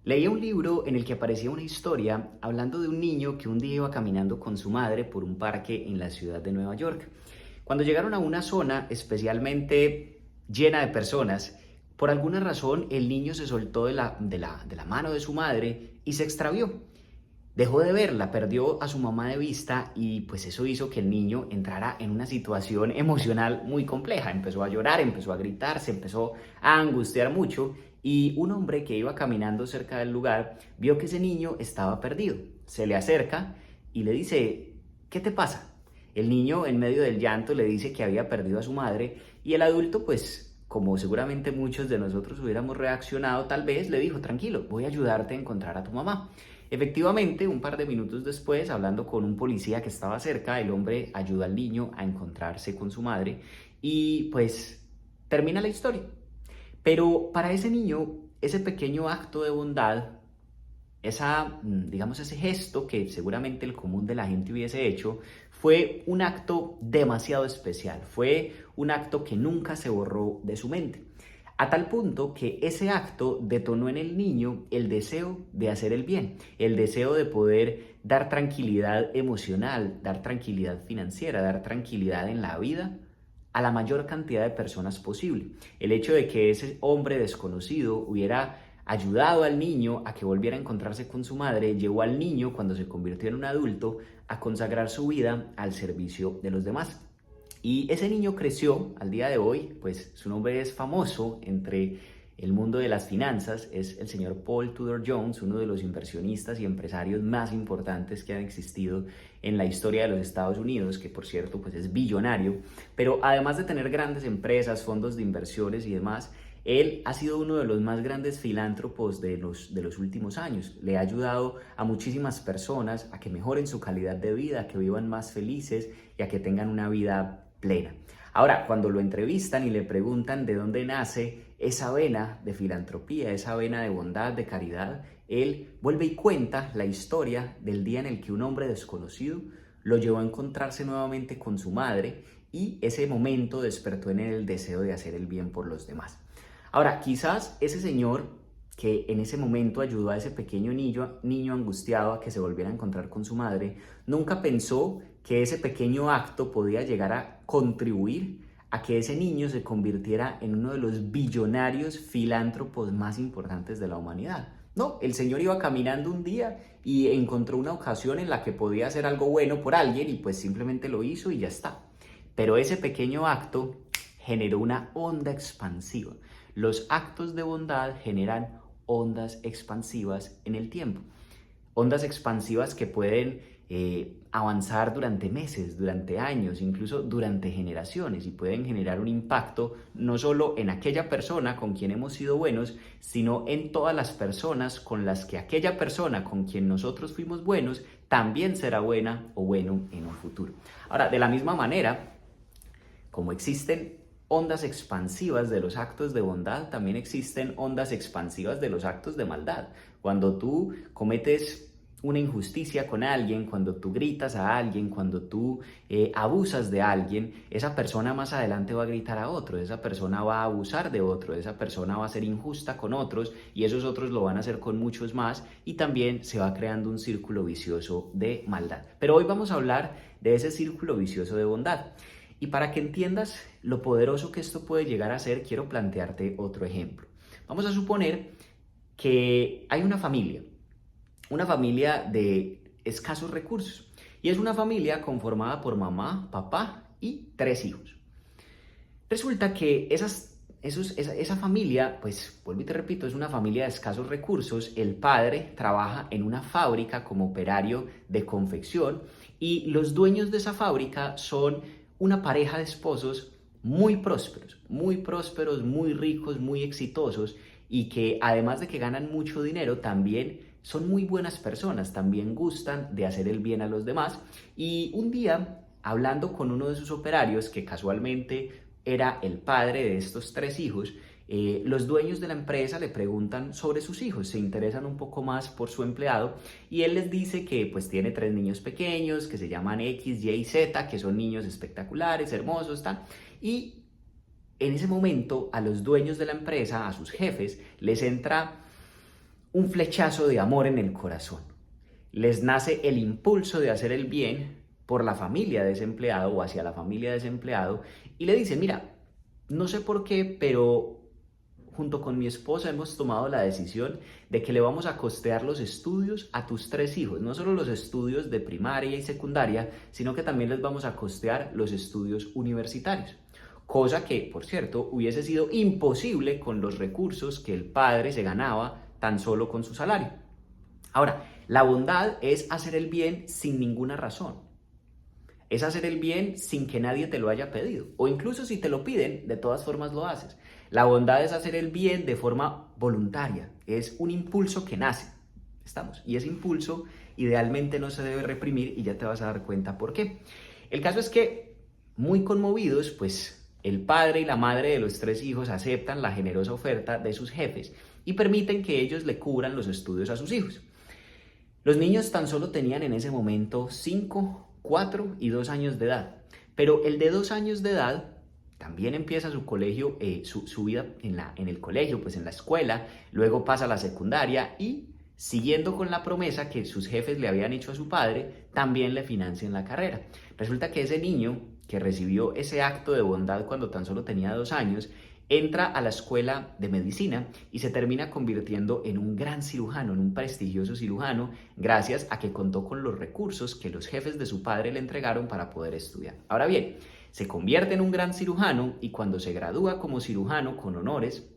Leía un libro en el que aparecía una historia hablando de un niño que un día iba caminando con su madre por un parque en la ciudad de Nueva York. Cuando llegaron a una zona especialmente llena de personas, por alguna razón el niño se soltó de la mano de su madre y se extravió. Dejó de verla, perdió a su mamá de vista y pues eso hizo que el niño entrara en una situación emocional muy compleja. Empezó a llorar, empezó a gritar, se empezó a angustiar mucho y un hombre que iba caminando cerca del lugar vio que ese niño estaba perdido. Se le acerca y le dice, ¿qué te pasa? El niño en medio del llanto le dice que había perdido a su madre y el adulto pues como seguramente muchos de nosotros hubiéramos reaccionado, tal vez le dijo, tranquilo, voy a ayudarte a encontrar a tu mamá. Efectivamente, un par de minutos después, hablando con un policía que estaba cerca, el hombre ayuda al niño a encontrarse con su madre y pues termina la historia. Pero para ese niño, ese pequeño acto de bondad, digamos, ese gesto que seguramente el común de la gente hubiese hecho, fue un acto demasiado especial, fue un acto que nunca se borró de su mente. A tal punto que ese acto detonó en el niño el deseo de hacer el bien, el deseo de poder dar tranquilidad emocional, dar tranquilidad financiera, dar tranquilidad en la vida a la mayor cantidad de personas posible. El hecho de que ese hombre desconocido hubiera ayudado al niño a que volviera a encontrarse con su madre, llevó al niño, cuando se convirtió en un adulto, a consagrar su vida al servicio de los demás. Y ese niño creció al día de hoy, pues su nombre es famoso entre el mundo de las finanzas, es el señor Paul Tudor Jones, uno de los inversionistas y empresarios más importantes que han existido en la historia de los Estados Unidos, que por cierto pues es billonario, pero además de tener grandes empresas, fondos de inversiones y demás, él ha sido uno de los más grandes filántropos de los últimos años. Le ha ayudado a muchísimas personas a que mejoren su calidad de vida, a que vivan más felices y a que tengan una vida plena. Ahora, cuando lo entrevistan y le preguntan de dónde nace esa vena de filantropía, esa vena de bondad, de caridad, él vuelve y cuenta la historia del día en el que un hombre desconocido lo llevó a encontrarse nuevamente con su madre y ese momento despertó en él el deseo de hacer el bien por los demás. Ahora, quizás ese señor que en ese momento ayudó a ese pequeño niño angustiado a que se volviera a encontrar con su madre, nunca pensó que ese pequeño acto podía llegar a contribuir a que ese niño se convirtiera en uno de los billonarios filántropos más importantes de la humanidad. No, el señor iba caminando un día y encontró una ocasión en la que podía hacer algo bueno por alguien y pues simplemente lo hizo y ya está. Pero ese pequeño acto generó una onda expansiva. Los actos de bondad generan ondas expansivas en el tiempo. Ondas expansivas que pueden avanzar durante meses, durante años, incluso durante generaciones y pueden generar un impacto no solo en aquella persona con quien hemos sido buenos, sino en todas las personas con las que aquella persona con quien nosotros fuimos buenos también será buena o bueno en un futuro. Ahora, de la misma manera, como existen ondas expansivas de los actos de bondad, también existen ondas expansivas de los actos de maldad. Cuando tú cometes una injusticia con alguien, cuando tú gritas a alguien, cuando tú abusas de alguien, esa persona más adelante va a gritar a otro, esa persona va a abusar de otro, esa persona va a ser injusta con otros y esos otros lo van a hacer con muchos más y también se va creando un círculo vicioso de maldad. Pero hoy vamos a hablar de ese círculo vicioso de bondad. Y para que entiendas lo poderoso que esto puede llegar a ser, quiero plantearte otro ejemplo. Vamos a suponer que hay una familia de escasos recursos, y es una familia conformada por mamá, papá y 3 hijos. Resulta que esa familia, pues vuelvo y te repito, es una familia de escasos recursos. El padre trabaja en una fábrica como operario de confección y los dueños de esa fábrica son una pareja de esposos muy prósperos, muy ricos, muy exitosos y que además de que ganan mucho dinero, también son muy buenas personas, también gustan de hacer el bien a los demás. Y un día, hablando con uno de sus operarios, que casualmente era el padre de estos 3 hijos, los dueños de la empresa le preguntan sobre sus hijos, se interesan un poco más por su empleado y él les dice que pues tiene 3 niños pequeños que se llaman X, Y y Z, que son niños espectaculares, hermosos, tal. Y en ese momento a los dueños de la empresa, a sus jefes, les entra un flechazo de amor en el corazón. Les nace el impulso de hacer el bien por la familia de ese empleado o hacia la familia de ese empleado y le dicen, mira, no sé por qué, pero junto con mi esposa hemos tomado la decisión de que le vamos a costear los estudios a tus 3 hijos, no solo los estudios de primaria y secundaria, sino que también les vamos a costear los estudios universitarios. Cosa que, por cierto, hubiese sido imposible con los recursos que el padre se ganaba tan solo con su salario. Ahora, la bondad es hacer el bien sin ninguna razón. Es hacer el bien sin que nadie te lo haya pedido. O incluso si te lo piden, de todas formas lo haces. La bondad es hacer el bien de forma voluntaria. Es un impulso que nace. ¿Estamos? Y ese impulso idealmente no se debe reprimir y ya te vas a dar cuenta por qué. El caso es que, muy conmovidos, pues el padre y la madre de los 3 hijos aceptan la generosa oferta de sus jefes y permiten que ellos le cubran los estudios a sus hijos. Los niños tan solo tenían en ese momento 5, 4 y 2 años de edad, pero el de 2 años de edad también empieza su colegio, su vida en el colegio, pues en la escuela, luego pasa a la secundaria y, siguiendo con la promesa que sus jefes le habían hecho a su padre, también le financian la carrera. Resulta que ese niño que recibió ese acto de bondad cuando tan solo tenía 2 años, entra a la escuela de medicina y se termina convirtiendo en un gran cirujano, en un prestigioso cirujano, gracias a que contó con los recursos que los jefes de su padre le entregaron para poder estudiar. Ahora bien, se convierte en un gran cirujano y cuando se gradúa como cirujano con honores,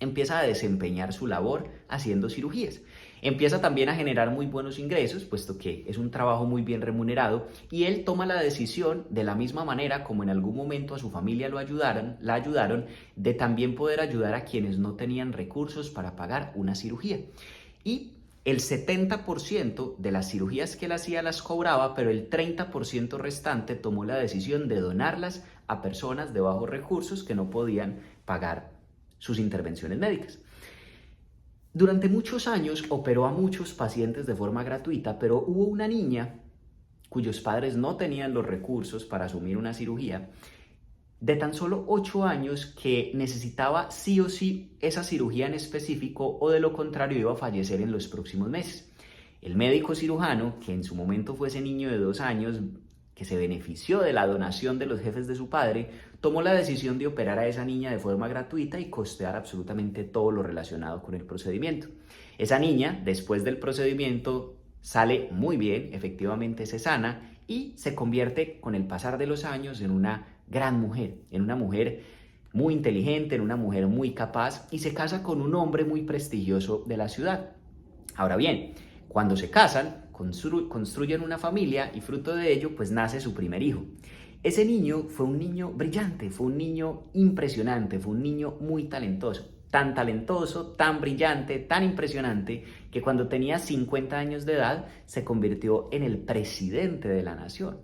empieza a desempeñar su labor haciendo cirugías. Empieza también a generar muy buenos ingresos, puesto que es un trabajo muy bien remunerado, y él toma la decisión, de la misma manera como en algún momento a su familia la ayudaron, de también poder ayudar a quienes no tenían recursos para pagar una cirugía. Y el 70% de las cirugías que él hacía las cobraba, pero el 30% restante tomó la decisión de donarlas a personas de bajos recursos que no podían pagar sus intervenciones médicas. Durante muchos años operó a muchos pacientes de forma gratuita, pero hubo una niña cuyos padres no tenían los recursos para asumir una cirugía, de tan solo 8 años, que necesitaba sí o sí esa cirugía en específico o de lo contrario iba a fallecer en los próximos meses. El médico cirujano, que en su momento fue ese niño de 2 años, que se benefició de la donación de los jefes de su padre, tomó la decisión de operar a esa niña de forma gratuita y costear absolutamente todo lo relacionado con el procedimiento. Esa niña, después del procedimiento, sale muy bien, efectivamente se sana y se convierte con el pasar de los años en una gran mujer, en una mujer muy inteligente, en una mujer muy capaz y se casa con un hombre muy prestigioso de la ciudad. Ahora bien, cuando se casan, construyen una familia y fruto de ello pues nace su primer hijo. Ese niño fue un niño brillante, fue un niño impresionante, fue un niño muy talentoso, tan brillante, tan impresionante, que cuando tenía 50 años de edad se convirtió en el presidente de la nación,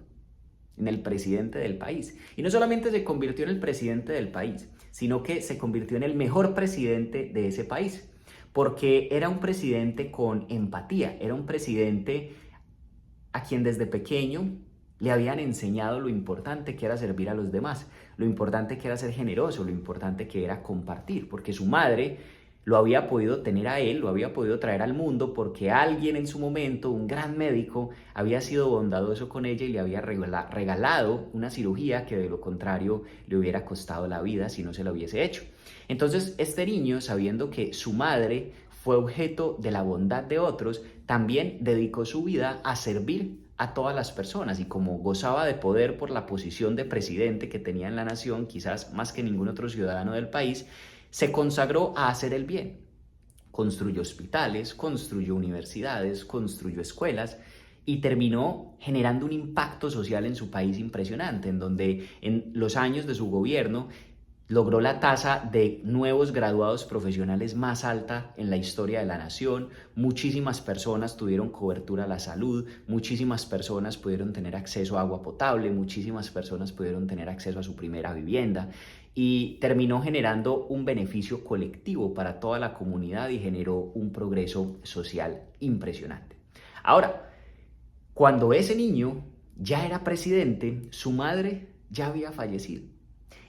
en el presidente del país. Y no solamente se convirtió en el presidente del país, sino que se convirtió en el mejor presidente de ese país, porque era un presidente con empatía, era un presidente a quien desde pequeño le habían enseñado lo importante que era servir a los demás, lo importante que era ser generoso, lo importante que era compartir, porque su madre lo había podido tener a él, lo había podido traer al mundo porque alguien en su momento, un gran médico, había sido bondadoso con ella y le había regalado una cirugía que de lo contrario le hubiera costado la vida si no se la hubiese hecho. Entonces este niño, sabiendo que su madre fue objeto de la bondad de otros, también dedicó su vida a servir a todas las personas y como gozaba de poder por la posición de presidente que tenía en la nación, quizás más que ningún otro ciudadano del país, se consagró a hacer el bien. Construyó hospitales, construyó universidades, construyó escuelas y terminó generando un impacto social en su país impresionante, en donde en los años de su gobierno logró la tasa de nuevos graduados profesionales más alta en la historia de la nación. Muchísimas personas tuvieron cobertura a la salud, muchísimas personas pudieron tener acceso a agua potable, muchísimas personas pudieron tener acceso a su primera vivienda y terminó generando un beneficio colectivo para toda la comunidad y generó un progreso social impresionante. Ahora, cuando ese niño ya era presidente, su madre ya había fallecido.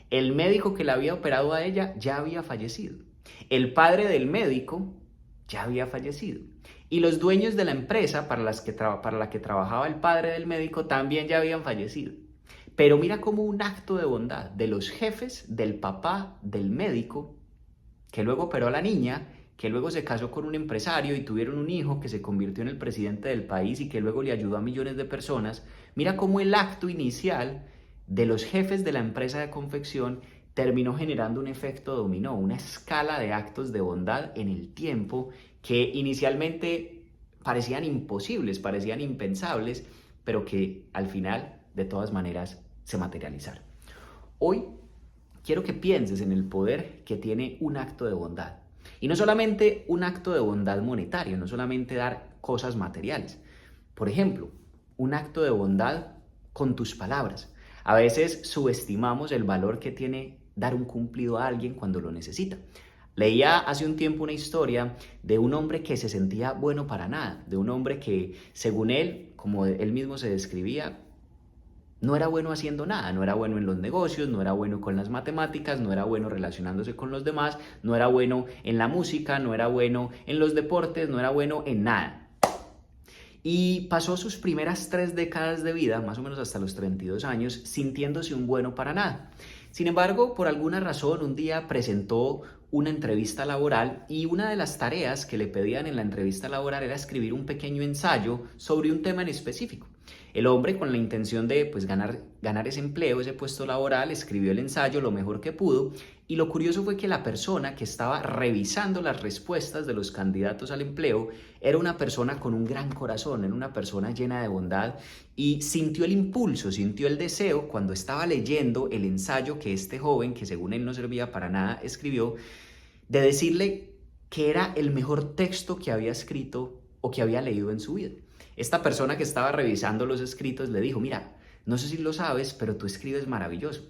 El médico que la había operado a ella ya había fallecido. El padre del médico ya había fallecido. Y los dueños de la empresa para la que trabajaba el padre del médico también ya habían fallecido. Pero mira cómo un acto de bondad de los jefes, del papá, del médico, que luego operó a la niña, que luego se casó con un empresario y tuvieron un hijo que se convirtió en el presidente del país y que luego le ayudó a millones de personas, mira cómo el acto inicial de los jefes de la empresa de confección terminó generando un efecto dominó, una escala de actos de bondad en el tiempo que inicialmente parecían imposibles, parecían impensables, pero que al final, de todas maneras, se materializaron. Hoy quiero que pienses en el poder que tiene un acto de bondad. Y no solamente un acto de bondad monetario, no solamente dar cosas materiales. Por ejemplo, un acto de bondad con tus palabras. A veces subestimamos el valor que tiene dar un cumplido a alguien cuando lo necesita. Leía hace un tiempo una historia de un hombre que se sentía bueno para nada, de un hombre que, según él, como él mismo se describía, no era bueno haciendo nada, no era bueno en los negocios, no era bueno con las matemáticas, no era bueno relacionándose con los demás, no era bueno en la música, no era bueno en los deportes, no era bueno en nada. Y pasó sus primeras 3 décadas de vida, más o menos hasta los 32 años, sintiéndose un bueno para nada. Sin embargo, por alguna razón, un día presentó una entrevista laboral y una de las tareas que le pedían en la entrevista laboral era escribir un pequeño ensayo sobre un tema en específico. El hombre, con la intención de ganar ese empleo, ese puesto laboral, escribió el ensayo lo mejor que pudo, y lo curioso fue que la persona que estaba revisando las respuestas de los candidatos al empleo era una persona con un gran corazón, era una persona llena de bondad, y sintió el impulso, sintió el deseo cuando estaba leyendo el ensayo que este joven, que según él no servía para nada, escribió, de decirle que era el mejor texto que había escrito o que había leído en su vida. Esta persona que estaba revisando los escritos le dijo, mira, no sé si lo sabes, pero tú escribes maravilloso.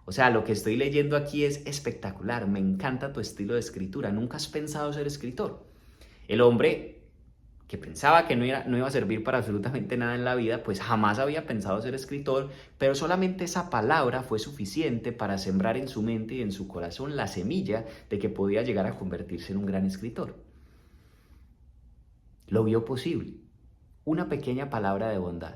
O sea, lo que estoy leyendo aquí es espectacular, me encanta tu estilo de escritura, ¿nunca has pensado ser escritor? El hombre, que pensaba que no iba a servir para absolutamente nada en la vida, pues jamás había pensado ser escritor, pero solamente esa palabra fue suficiente para sembrar en su mente y en su corazón la semilla de que podía llegar a convertirse en un gran escritor. Lo vio posible. Una pequeña palabra de bondad.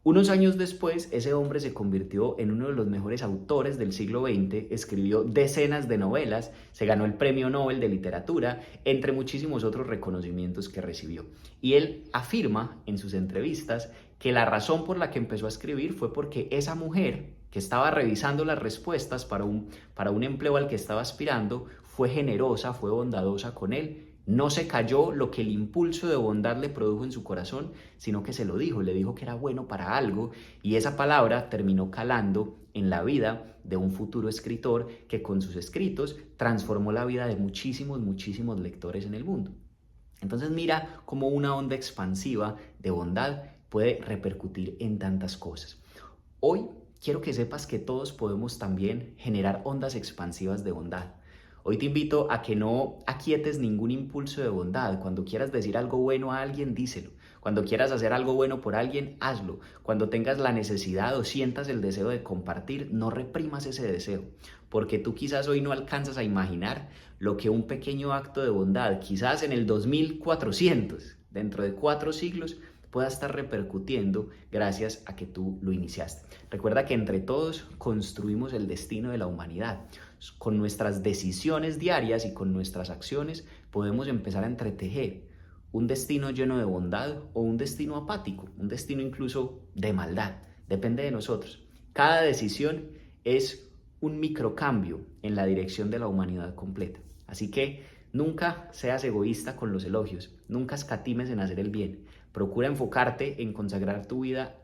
Unos años después, ese hombre se convirtió en uno de los mejores autores del siglo XX, escribió decenas de novelas, se ganó el Premio Nobel de Literatura, entre muchísimos otros reconocimientos que recibió. Y él afirma en sus entrevistas que la razón por la que empezó a escribir fue porque esa mujer que estaba revisando las respuestas para un empleo al que estaba aspirando fue generosa, fue bondadosa con él. No se cayó lo que el impulso de bondad le produjo en su corazón, sino que se lo dijo, le dijo que era bueno para algo, y esa palabra terminó calando en la vida de un futuro escritor que con sus escritos transformó la vida de muchísimos, muchísimos lectores en el mundo. Entonces mira cómo una onda expansiva de bondad puede repercutir en tantas cosas. Hoy quiero que sepas que todos podemos también generar ondas expansivas de bondad. Hoy te invito a que no aquietes ningún impulso de bondad. Cuando quieras decir algo bueno a alguien, díselo. Cuando quieras hacer algo bueno por alguien, hazlo. Cuando tengas la necesidad o sientas el deseo de compartir, no reprimas ese deseo. Porque tú quizás hoy no alcanzas a imaginar lo que un pequeño acto de bondad, quizás en el 2400, dentro de 4 siglos, pueda estar repercutiendo gracias a que tú lo iniciaste. Recuerda que entre todos construimos el destino de la humanidad. Con nuestras decisiones diarias y con nuestras acciones podemos empezar a entretejer un destino lleno de bondad o un destino apático, un destino incluso de maldad. Depende de nosotros. Cada decisión es un microcambio en la dirección de la humanidad completa. Así que nunca seas egoísta con los elogios, nunca escatimes en hacer el bien. Procura enfocarte en consagrar tu vida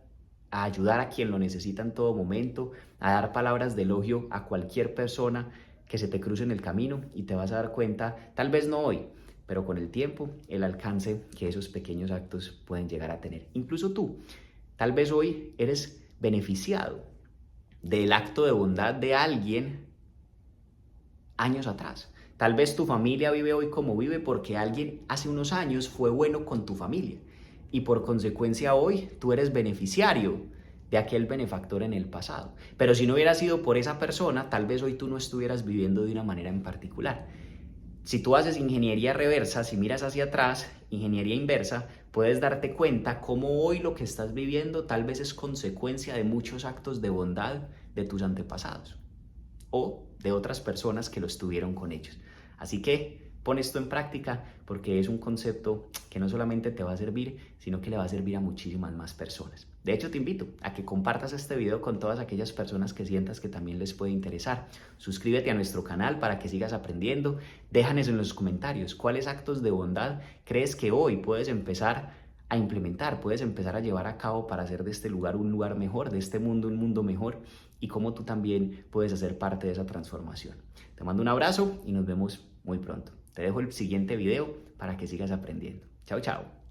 a ayudar a quien lo necesita en todo momento, a dar palabras de elogio a cualquier persona que se te cruce en el camino, y te vas a dar cuenta, tal vez no hoy, pero con el tiempo, el alcance que esos pequeños actos pueden llegar a tener. Incluso tú, tal vez hoy eres beneficiado del acto de bondad de alguien años atrás. Tal vez tu familia vive hoy como vive porque alguien hace unos años fue bueno con tu familia. Y por consecuencia hoy tú eres beneficiario de aquel benefactor en el pasado. Pero si no hubiera sido por esa persona, tal vez hoy tú no estuvieras viviendo de una manera en particular. Si tú haces ingeniería reversa, si miras hacia atrás, ingeniería inversa, puedes darte cuenta cómo hoy lo que estás viviendo tal vez es consecuencia de muchos actos de bondad de tus antepasados o de otras personas que lo estuvieron con ellos. Así que pon esto en práctica porque es un concepto que no solamente te va a servir, sino que le va a servir a muchísimas más personas. De hecho, te invito a que compartas este video con todas aquellas personas que sientas que también les puede interesar. Suscríbete a nuestro canal para que sigas aprendiendo. Déjanos en los comentarios cuáles actos de bondad crees que hoy puedes empezar a implementar, puedes empezar a llevar a cabo para hacer de este lugar un lugar mejor, de este mundo un mundo mejor, y cómo tú también puedes hacer parte de esa transformación. Te mando un abrazo y nos vemos muy pronto. Te dejo el siguiente video para que sigas aprendiendo. Chao, chao.